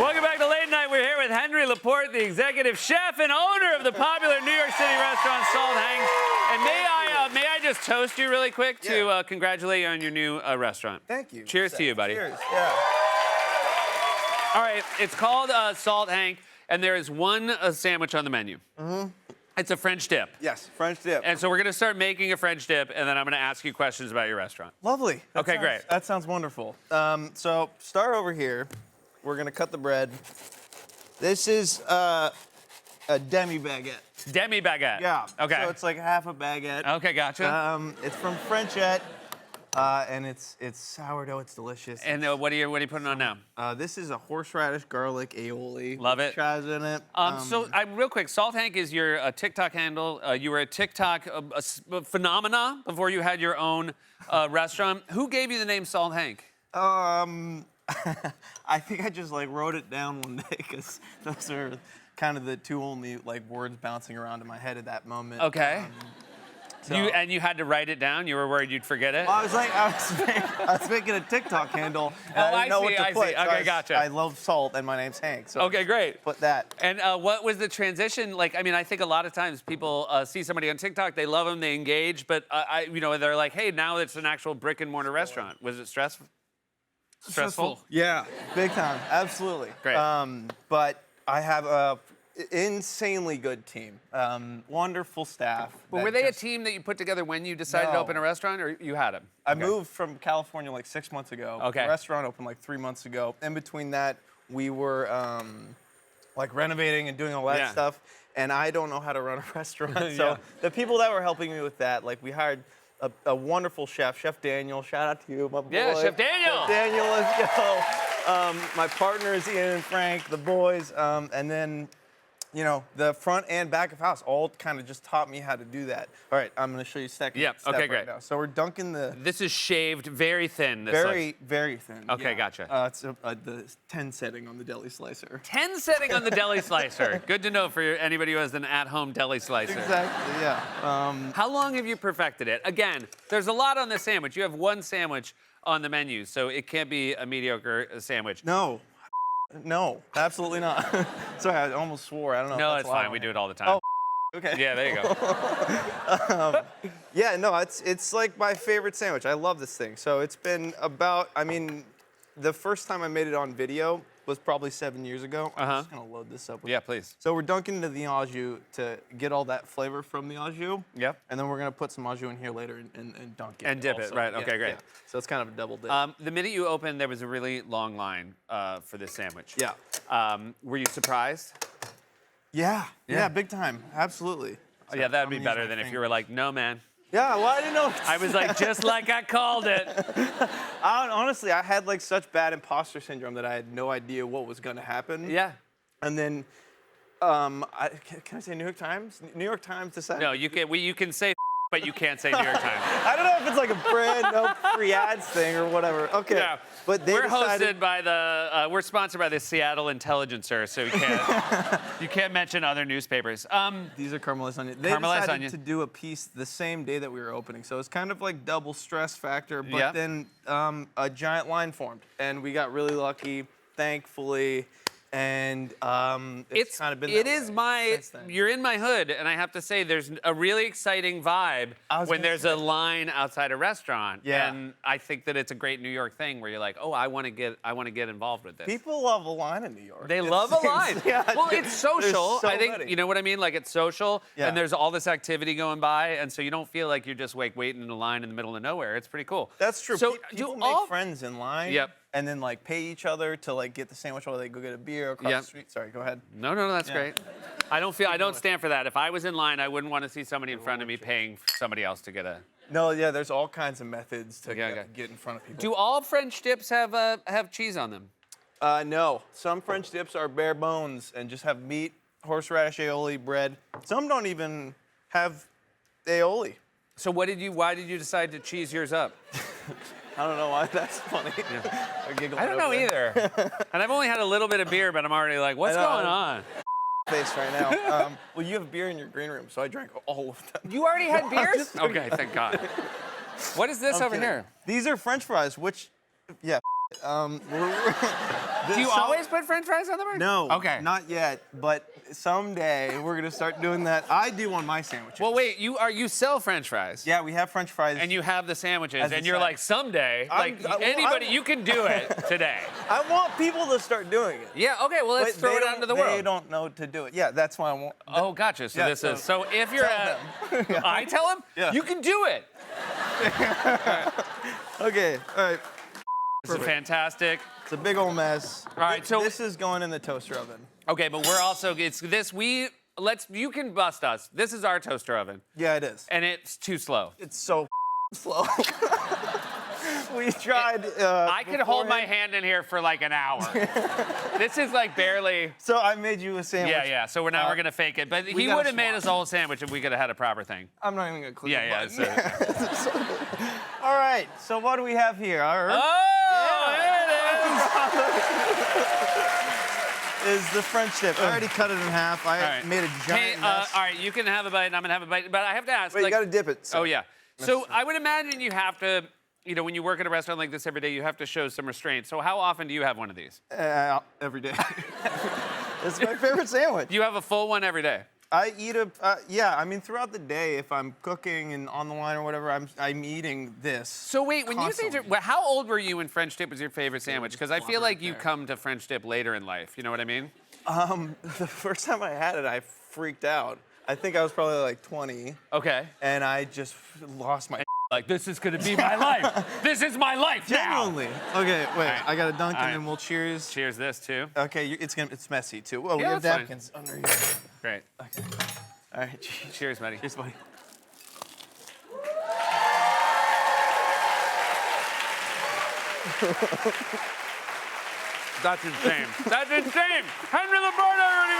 Welcome back to Late Night. We're here with Henry Laporte, the executive chef and owner of the popular New York City restaurant Salt Hanks. And may I just toast you really quick to congratulate you on your new restaurant. Thank you. Cheers to you, buddy. Cheers. Yeah. All right, it's called Salt Hank, and there is one sandwich on the menu. It's a French dip. Yes, French dip. And so we're gonna start making a French dip, and then I'm gonna ask you questions about your restaurant. Lovely. Okay, great. That sounds wonderful. So start over here. We're gonna cut the bread. This is a demi baguette. Demi baguette. Yeah. Okay. So it's like half a baguette. Okay, gotcha. It's from Frenchette, and it's sourdough. It's delicious. And what are you putting on now? This is a horseradish garlic aioli. Love with it. Chives in it. So, real quick, Salt Hank is your TikTok handle. You were a TikTok phenomena before you had your own restaurant. Who gave you the name Salt Hank? I think I just like wrote it down one day because those are kind of the two only like words bouncing around in my head at that moment. Okay. So- You had to write it down? You were worried you'd forget it? I was making a TikTok handle, and I didn't know what to put. see. So Okay, gotcha. I love salt, and my name's Hank. So Okay, great. put that. And what was the transition like? I mean, I think a lot of times people see somebody on TikTok, they love them, they engage, but they're like, hey, now it's an actual brick and mortar restaurant. Was it stressful? Yeah, big time. Absolutely. Great. But I have a insanely good team. Wonderful staff. But were they a team that you put together when you decided to No. open a restaurant, or you had them? I moved from California like 6 months ago. Okay. The restaurant opened like 3 months ago. In between that, we were like renovating and doing all that Yeah. stuff. And I don't know how to run a restaurant. Yeah. So the people that were helping me with that, like we hired a wonderful chef, Chef Daniel. Shout out to you, my boy. Yeah, Chef Daniel. Chef Daniel, let's go. My partners, Ian and Frank, the boys, and then, you know, the front and back of house all kind of just taught me how to do that. All right, I'm gonna show you step Yep, step okay, right great. now. So we're dunking the This is shaved, very thin. This very, very thin. Okay, yeah. gotcha. It's the 10 setting on the deli slicer. 10 setting on the deli slicer. Good to know for anybody who has an at-home deli slicer. Exactly, yeah. How long have you perfected it? Again, there's a lot on the sandwich. You have one sandwich on the menu, so it can't be a mediocre sandwich. No, absolutely not. Sorry, I almost swore. I don't know. No, if it's that's allowed fine. on We do here. it all the time. Oh, okay. Yeah, there you go. Yeah, no, it's like my favorite sandwich. I love this thing. So it's been about, I mean, the first time I made it on video was probably 7 years ago. I'm just gonna load this up. Yeah, please. So we're dunking into the au jus to get all that flavor from the au jus. Yep. And then we're gonna put some au jus in here later and dunk it. And dip it, also. right, Yeah, okay, great. yeah. So it's kind of a double dip. The minute you opened, there was a really long line for this sandwich. Yeah. Were you surprised? Yeah, Yeah. big time. Absolutely. Oh, yeah, that'd I'm be gonna better use my than if you finger. were like, no, man. Yeah, well, I didn't know. I was like, just like I called it. Honestly, I had like such bad imposter syndrome that I had no idea what was gonna happen. Yeah. And then, can I say New York Times? New York Times decided. No, you can say, but you can't say New York Times. I don't know if it's like a brand, no free ads thing or whatever. Okay. Yeah. But they We're decided. hosted by we're sponsored by the Seattle Intelligencer, so you can't mention other newspapers. These are caramelized onion. They Caramelized decided onion. to do a piece the same day that we were opening, so it's kind of like double stress factor. But Yeah. then a giant line formed, and we got really lucky, thankfully. And it's kind of been. It that is way my. since then. You're in my hood, and I have to say, there's a really exciting vibe I was when gonna there's say. a line outside a restaurant. Yeah. And I think that it's a great New York thing where you're like, oh, I want to get involved with this. People love a line in New York. They It love a seems- line. Yeah, Well, it's social. so I think many. you know what I mean. Like it's social, Yeah. and there's all this activity going by, and so you don't feel like you're just like waiting in a line in the middle of nowhere. It's pretty cool. That's true. So People do make all friends in line. Yep. And then like pay each other to like get the sandwich while they go get a beer across Yep. the street. Sorry, go ahead. No, that's Yeah. great. I don't stand for that. If I was in line, I wouldn't want to see somebody in front of me paying somebody else to get a. No, yeah, there's all kinds of methods to Okay. get in front of people. Do all French dips have cheese on them? No, some French dips are bare bones and just have meat, horseradish aioli, bread. Some don't even have aioli. So why did you decide to cheese yours up? I don't know why that's funny. I don't know either. And I've only had a little bit of beer, but I'm already like, what's I know. going on? Face right now. Well, you have beer in your green room, so I drank all of them. You already had beers? Okay, thank God. What is this I'm over kidding. here? These are French fries, which, yeah, Do you always put French fries on the burger? No. Okay. Not yet, but someday we're gonna start doing that. I do on my sandwiches. Well, wait. You sell French fries. Yeah, we have French fries. And you have the sandwiches, As a and you're side. like, someday, anybody, you can do it today. I want people to start doing it. Yeah. Okay. Well, let's But throw they it out into the They world. don't know to do it. Yeah, that's why I want. Oh, gotcha. So Yeah, this so is so if you're tell at, them. I tell him, Yeah. you can do it. Okay, all right. This is fantastic. It's a big old mess. All right, so- this is going in the toaster oven. Okay, but we're also you can bust us. This is our toaster oven, Yeah, it is. and it's too slow. It's so slow. We tried. I could hold my beforehand. hand in here for like an hour. This is like barely. So I made you a sandwich. Yeah. So we're gonna fake it, but he gotta would have made swap. us a whole sandwich if we could have had a proper thing. I'm not even gonna click Yeah. the button. All right. So what do we have here? Oh, here it is. Is the French dip? I already cut it in half. I All right. made a giant Hey, mess. all right, you can have a bite, and I'm gonna have a bite, but I have to ask. Wait, like, you gotta dip it. Oh yeah. So I would imagine you have to, when you work at a restaurant like this every day, you have to show some restraint. So how often do you have one of these? Every day. It's my favorite sandwich. You have a full one every day. I eat I mean, throughout the day, if I'm cooking and on the line or whatever, I'm eating this. So wait, when you say, Constantly. well, how old were you when French dip was your favorite sandwich? Because I feel flop like right you there. come to French dip later in life. You know what I mean? The first time I had it, I freaked out. I think I was probably like 20, Okay. and I just lost my. Like, this is gonna be my life. This is my life now. Genuinely. Okay, wait. right. I gotta dunk All and right. then we'll cheers. Cheers this too. Okay, it's messy too. Oh, we Yeah, have that's fine. napkins under here. Great. Okay. All right. Cheers. Cheers, buddy. Cheers, buddy. That's insane. That's insane. Henry Laporte, everybody,